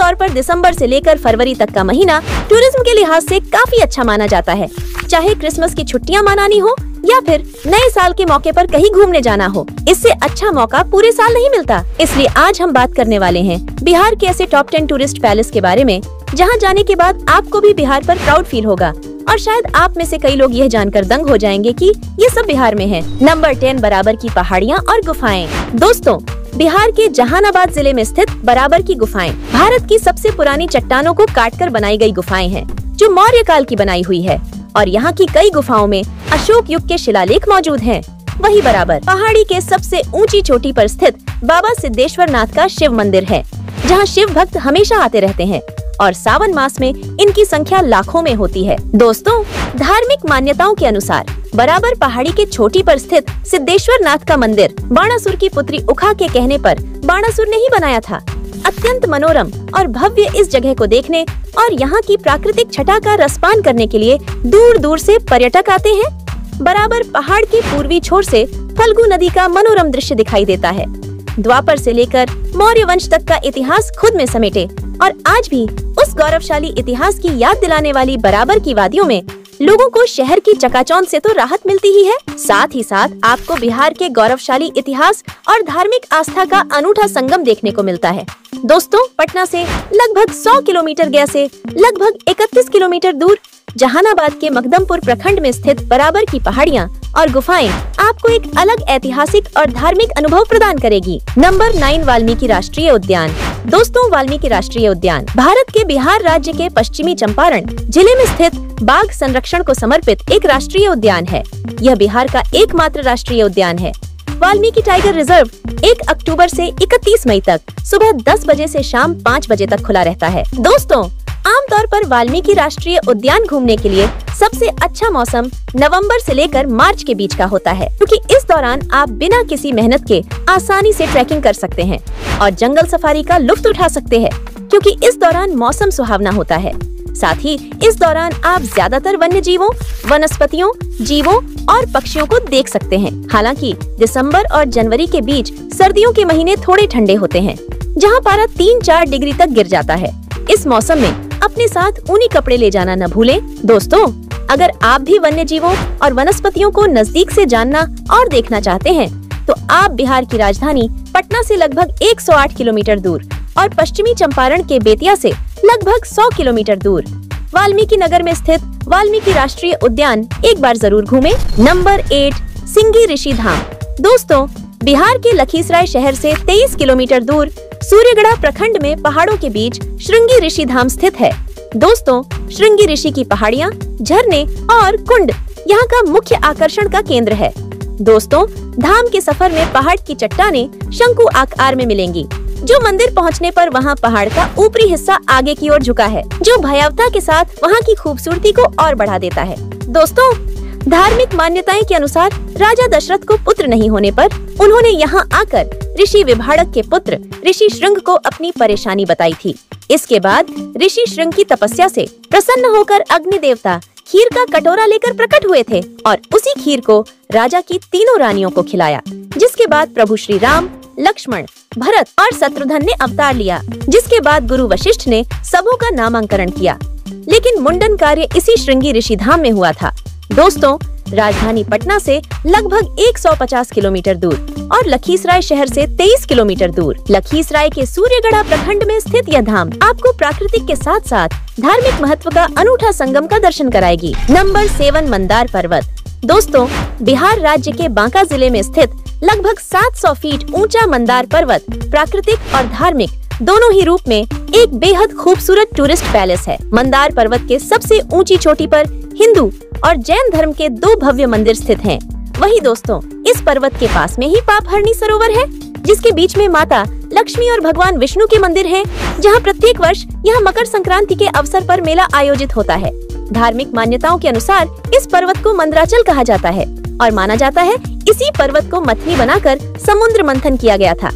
आमतौर पर दिसंबर से लेकर फरवरी तक का महीना टूरिज्म के लिहाज से काफी अच्छा माना जाता है। चाहे क्रिसमस की छुट्टियां मनानी हो या फिर नए साल के मौके पर कहीं घूमने जाना हो, इससे अच्छा मौका पूरे साल नहीं मिलता। इसलिए आज हम बात करने वाले हैं बिहार के ऐसे टॉप 10 टूरिस्ट पैलेस के बारे में, जहां जाने के बाद आपको भी बिहार पर प्राउड फील होगा। और शायद आप में से कई लोग यह जानकर दंग हो जाएंगे कि ये सब बिहार में है। नंबर 10, बराबर की पहाड़ियाँ और गुफाएं। दोस्तों, बिहार के जहानाबाद जिले में स्थित बराबर की गुफाएं भारत की सबसे पुरानी चट्टानों को काटकर बनाई गई गुफाएं हैं, जो मौर्य काल की बनाई हुई है। और यहाँ की कई गुफाओं में अशोक युग के शिलालेख मौजूद हैं। वही बराबर पहाड़ी के सबसे ऊंची चोटी पर स्थित बाबा सिद्धेश्वर नाथ का शिव मंदिर है, जहाँ शिव भक्त हमेशा आते रहते हैं और सावन मास में इनकी संख्या लाखों में होती है। दोस्तों, धार्मिक मान्यताओं के अनुसार बराबर पहाड़ी के चोटी पर स्थित सिद्धेश्वर नाथ का मंदिर बाणासुर की पुत्री उखा के कहने पर बाणासुर ने ही बनाया था। अत्यंत मनोरम और भव्य इस जगह को देखने और यहाँ की प्राकृतिक छटा का रसपान करने के लिए दूर दूर से पर्यटक आते हैं। बराबर पहाड़ के पूर्वी छोर से फल्गु नदी का मनोरम दृश्य दिखाई देता है। द्वापर से लेकर मौर्य वंश तक का इतिहास खुद में समेटे और आज भी उस गौरवशाली इतिहास की याद दिलाने वाली बराबर की वादियों में लोगों को शहर की चकाचौंध से तो राहत मिलती ही है, साथ ही साथ आपको बिहार के गौरवशाली इतिहास और धार्मिक आस्था का अनूठा संगम देखने को मिलता है। दोस्तों, पटना से लगभग 100 किलोमीटर गया से लगभग 31 किलोमीटर दूर जहानाबाद के मकदमपुर प्रखंड में स्थित बराबर की पहाड़ियाँ और गुफाएं आपको एक अलग ऐतिहासिक और धार्मिक अनुभव प्रदान करेगी। नंबर 9, वाल्मीकि राष्ट्रीय उद्यान। दोस्तों, वाल्मीकि राष्ट्रीय उद्यान भारत के बिहार राज्य के पश्चिमी चंपारण जिले में स्थित बाघ संरक्षण को समर्पित एक राष्ट्रीय उद्यान है। यह बिहार का एकमात्र राष्ट्रीय उद्यान है। वाल्मीकि टाइगर रिजर्व 1 अक्टूबर से 31 मई तक सुबह 10 बजे से शाम 5 बजे तक खुला रहता है। दोस्तों, आमतौर पर वाल्मीकि राष्ट्रीय उद्यान घूमने के लिए सबसे अच्छा मौसम नवंबर से लेकर मार्च के बीच का होता है, क्योंकि इस दौरान आप बिना किसी मेहनत के आसानी से ट्रैकिंग कर सकते हैं और जंगल सफारी का लुत्फ उठा सकते हैं, क्योंकि इस दौरान मौसम सुहावना होता है। साथ ही इस दौरान आप ज्यादातर वन्य जीवों, वनस्पतियों, जीवों और पक्षियों को देख सकते हैं। हालांकि दिसंबर और जनवरी के बीच सर्दियों के महीने थोड़े ठंडे होते हैं, जहां पारा 3-4 डिग्री तक गिर जाता है। इस मौसम में अपने साथ ऊनी कपड़े ले जाना न भूलें। दोस्तों, अगर आप भी वन्य जीवों और वनस्पतियों को नजदीक से जानना और देखना चाहते हैं, तो आप बिहार की राजधानी पटना से लगभग 108 किलोमीटर दूर और पश्चिमी चंपारण के बेतिया से लगभग 100 किलोमीटर दूर वाल्मीकि नगर में स्थित वाल्मीकि राष्ट्रीय उद्यान एक बार जरूर घूमें। नंबर 8, सिंगी ऋषि धाम। दोस्तों, बिहार के लखीसराय शहर से 23 किलोमीटर दूर सूर्यगढ़ा प्रखंड में पहाड़ों के बीच श्रृंगी ऋषि धाम स्थित है। दोस्तों, श्रृंगी ऋषि की पहाड़ियाँ, झरने और कुंड यहाँ का मुख्य आकर्षण का केंद्र है। दोस्तों, धाम के सफर में पहाड़ की चट्टानें शंकु आकार में मिलेंगी, जो मंदिर पहुँचने पर वहाँ पहाड़ का ऊपरी हिस्सा आगे की ओर झुका है, जो भयावता के साथ वहाँ की खूबसूरती को और बढ़ा देता है। दोस्तों, धार्मिक मान्यताएं के अनुसार राजा दशरथ को पुत्र नहीं होने पर उन्होंने यहाँ आकर ऋषि विभाड़क के पुत्र ऋषि श्रृंग को अपनी परेशानी बताई थी। इसके बाद ऋषि श्रृंग की तपस्या से प्रसन्न होकर अग्नि देवता खीर का कटोरा लेकर प्रकट हुए थे और उसी खीर को राजा की तीनों रानियों को खिलाया, जिसके बाद प्रभु श्री राम, लक्ष्मण, भरत और शत्रुघ्न ने अवतार लिया, जिसके बाद गुरु वशिष्ठ ने सबों का नामांकरण किया। लेकिन मुंडन कार्य इसी श्रृंगी ऋषि धाम में हुआ था। दोस्तों, राजधानी पटना से लगभग 150 किलोमीटर दूर और लखीसराय शहर से 23 किलोमीटर दूर लखीसराय के सूर्यगढ़ा प्रखंड में स्थित यह धाम आपको प्राकृतिक के साथ साथ धार्मिक महत्व का अनूठा संगम का दर्शन कराएगी। नंबर 7, मंदार पर्वत। दोस्तों, बिहार राज्य के बांका जिले में स्थित लगभग 700 फीट ऊंचा मंदार पर्वत प्राकृतिक और धार्मिक दोनों ही रूप में एक बेहद खूबसूरत टूरिस्ट पैलेस है। मंदार पर्वत के सबसे ऊंची चोटी पर हिंदू और जैन धर्म के 2 भव्य मंदिर स्थित हैं। वही दोस्तों, इस पर्वत के पास में ही पापहरणी सरोवर है, जिसके बीच में माता लक्ष्मी और भगवान विष्णु के मंदिर हैं, जहां प्रत्येक वर्ष यहां मकर संक्रांति के अवसर पर मेला आयोजित होता है। धार्मिक मान्यताओं के अनुसार इस पर्वत को मंदराचल कहा जाता है और माना जाता है इसी पर्वत को मथनी बनाकर समुद्र मंथन किया गया था।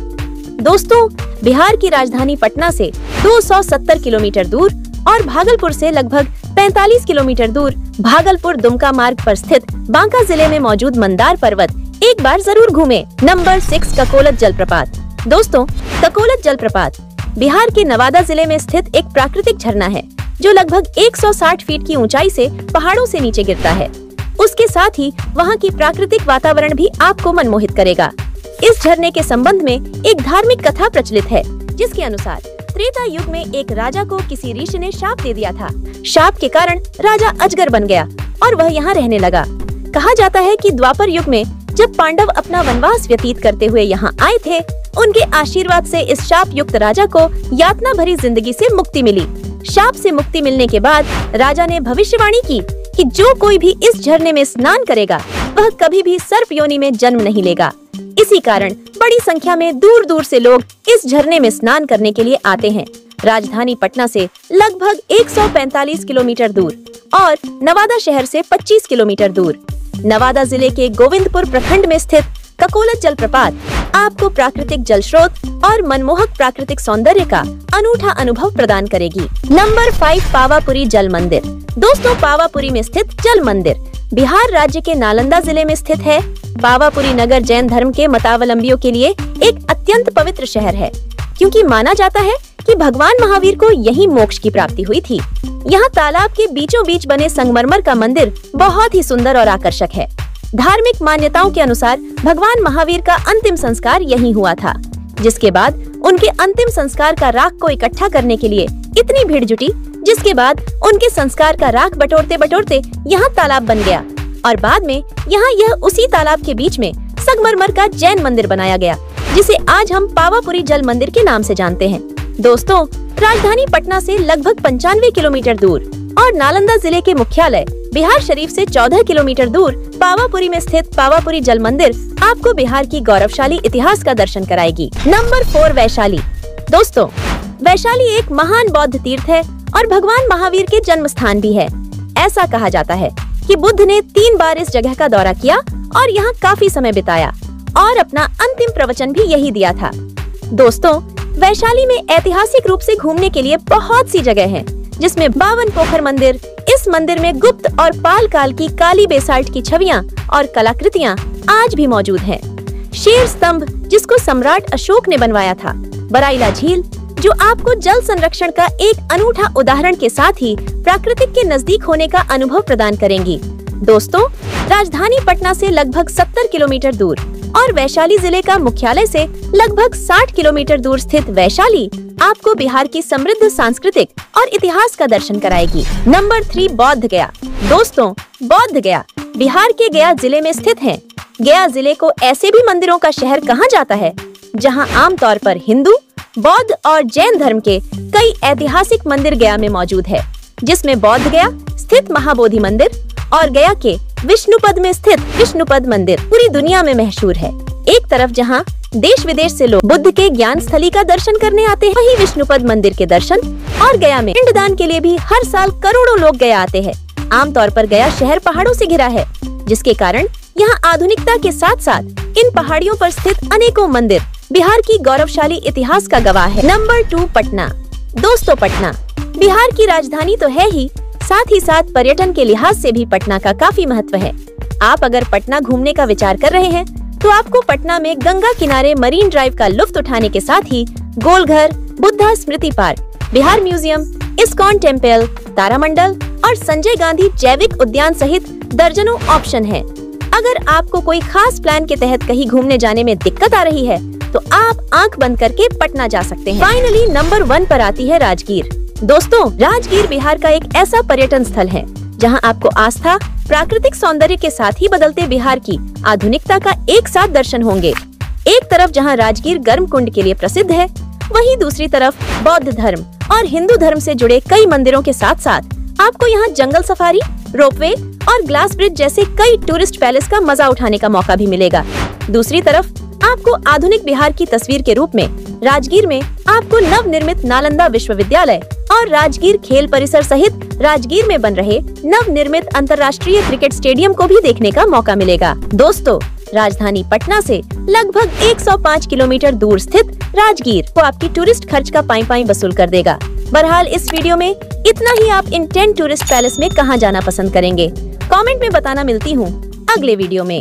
दोस्तों, बिहार की राजधानी पटना से 270 किलोमीटर दूर और भागलपुर से लगभग 45 किलोमीटर दूर भागलपुर दुमका मार्ग पर स्थित बांका जिले में मौजूद मंदार पर्वत एक बार जरूर घूमें। नंबर 6, ककोलत जलप्रपात। दोस्तों, ककोलत जलप्रपात बिहार के नवादा जिले में स्थित एक प्राकृतिक झरना है जो लगभग 160 फीट की ऊंचाई से पहाड़ों से नीचे गिरता है। उसके साथ ही वहाँ की प्राकृतिक वातावरण भी आपको मनमोहित करेगा। इस झरने के संबंध में एक धार्मिक कथा प्रचलित है, जिसके अनुसार त्रेता युग में एक राजा को किसी ऋषि ने शाप दे दिया था। शाप के कारण राजा अजगर बन गया और वह यहाँ रहने लगा। कहा जाता है कि द्वापर युग में जब पांडव अपना वनवास व्यतीत करते हुए यहाँ आए थे, उनके आशीर्वाद से इस शाप युक्त राजा को यातना भरी जिंदगी से मुक्ति मिली। शाप से मुक्ति मिलने के बाद राजा ने भविष्यवाणी की कि जो कोई भी इस झरने में स्नान करेगा वह कभी भी सर्प योनि में जन्म नहीं लेगा। इसी कारण बड़ी संख्या में दूर दूर से लोग इस झरने में स्नान करने के लिए आते हैं। राजधानी पटना से लगभग 145 किलोमीटर दूर और नवादा शहर से 25 किलोमीटर दूर नवादा जिले के गोविंदपुर प्रखंड में स्थित ककोलत जलप्रपात आपको प्राकृतिक जल स्रोत और मनमोहक प्राकृतिक सौंदर्य का अनूठा अनुभव प्रदान करेगी। नंबर 5 पावापुरी जल मंदिर। दोस्तों, पावापुरी में स्थित जल मंदिर बिहार राज्य के नालंदा जिले में स्थित है। पावापुरी नगर जैन धर्म के मतावलंबियों के लिए एक अत्यंत पवित्र शहर है, क्योंकि माना जाता है कि भगवान महावीर को यही मोक्ष की प्राप्ति हुई थी। यहाँ तालाब के बीचों बीच बने संगमरमर का मंदिर बहुत ही सुंदर और आकर्षक है। धार्मिक मान्यताओं के अनुसार भगवान महावीर का अंतिम संस्कार यहीं हुआ था, जिसके बाद उनके अंतिम संस्कार का राख को इकट्ठा करने के लिए इतनी भीड़ जुटी, जिसके बाद उनके संस्कार का राख बटोरते बटोरते यहाँ तालाब बन गया और बाद में यहाँ यह उसी तालाब के बीच में संगमरमर का जैन मंदिर बनाया गया, जिसे आज हम पावापुरी जल मंदिर के नाम से जानते हैं। दोस्तों, राजधानी पटना से लगभग 95 किलोमीटर दूर और नालंदा जिले के मुख्यालय बिहार शरीफ से 14 किलोमीटर दूर पावापुरी में स्थित पावापुरी जल मंदिर आपको बिहार की गौरवशाली इतिहास का दर्शन कराएगी। नंबर 4 वैशाली। दोस्तों, वैशाली एक महान बौद्ध तीर्थ है और भगवान महावीर के जन्म स्थान भी है। ऐसा कहा जाता है कि बुद्ध ने 3 बार इस जगह का दौरा किया और यहाँ काफी समय बिताया और अपना अंतिम प्रवचन भी यही दिया था। दोस्तों, वैशाली में ऐतिहासिक रूप से घूमने के लिए बहुत सी जगह हैं, जिसमें 52 पोखर मंदिर। इस मंदिर में गुप्त और पाल काल की काली बेसाल्ट की छवियां और कलाकृतियां आज भी मौजूद हैं। शेर स्तंभ, जिसको सम्राट अशोक ने बनवाया था। बराइला झील, जो आपको जल संरक्षण का एक अनूठा उदाहरण के साथ ही प्राकृतिक के नजदीक होने का अनुभव प्रदान करेंगी। दोस्तों, राजधानी पटना से लगभग 70 किलोमीटर दूर और वैशाली जिले का मुख्यालय से लगभग 60 किलोमीटर दूर स्थित वैशाली आपको बिहार की समृद्ध सांस्कृतिक और इतिहास का दर्शन कराएगी। नंबर 3 बौद्ध गया। दोस्तों, बौद्ध गया बिहार के गया जिले में स्थित है। गया जिले को ऐसे भी मंदिरों का शहर कहा जाता है, जहां आमतौर पर हिंदू, बौद्ध और जैन धर्म के कई ऐतिहासिक मंदिर गया में मौजूद है, जिसमें बौद्ध गया स्थित महाबोधि मंदिर और गया के विष्णुपद में स्थित विष्णुपद मंदिर पूरी दुनिया में मशहूर है। एक तरफ जहां देश विदेश से लोग बुद्ध के ज्ञान स्थली का दर्शन करने आते हैं, वहीं विष्णुपद मंदिर के दर्शन और गया में पिंडदान के लिए भी हर साल करोड़ों लोग गया आते हैं। आमतौर पर गया शहर पहाड़ों से घिरा है, जिसके कारण यहाँ आधुनिकता के साथ साथ इन पहाड़ियों पर स्थित अनेकों मंदिर बिहार की गौरवशाली इतिहास का गवाह है। नंबर 2 पटना। दोस्तों, पटना बिहार की राजधानी तो है ही साथ पर्यटन के लिहाज से भी पटना का काफी महत्व है। आप अगर पटना घूमने का विचार कर रहे हैं तो आपको पटना में गंगा किनारे मरीन ड्राइव का लुत्फ उठाने के साथ ही Golghar, Buddha Smriti park, Bihar museum, ISKCON temple, Taramandal और संजय गांधी जैविक उद्यान सहित दर्जनों ऑप्शन है। अगर आपको कोई खास प्लान के तहत कहीं घूमने जाने में दिक्कत आ रही है तो आप आंख बंद करके पटना जा सकते हैं। फाइनली नंबर 1 पर आती है राजगीर। दोस्तों, राजगीर बिहार का एक ऐसा पर्यटन स्थल है जहां आपको आस्था, प्राकृतिक सौंदर्य के साथ ही बदलते बिहार की आधुनिकता का एक साथ दर्शन होंगे। एक तरफ जहां राजगीर गर्म कुंड के लिए प्रसिद्ध है, वहीं दूसरी तरफ बौद्ध धर्म और हिंदू धर्म से जुड़े कई मंदिरों के साथ साथ आपको यहाँ जंगल सफारी, रोपवे और ग्लास ब्रिज जैसे कई टूरिस्ट पैलेस का मजा उठाने का मौका भी मिलेगा। दूसरी तरफ आपको आधुनिक बिहार की तस्वीर के रूप में राजगीर में आपको नव निर्मित नालंदा विश्वविद्यालय और राजगीर खेल परिसर सहित राजगीर में बन रहे नव निर्मित अंतर्राष्ट्रीय क्रिकेट स्टेडियम को भी देखने का मौका मिलेगा। दोस्तों, राजधानी पटना से लगभग 105 किलोमीटर दूर स्थित राजगीर को आपकी टूरिस्ट खर्च का पाई वसूल कर देगा। बहरहाल इस वीडियो में इतना ही। आप इन 10 टूरिस्ट पैलेस में कहां जाना पसंद करेंगे? कमेंट में बताना। मिलती हूं अगले वीडियो में।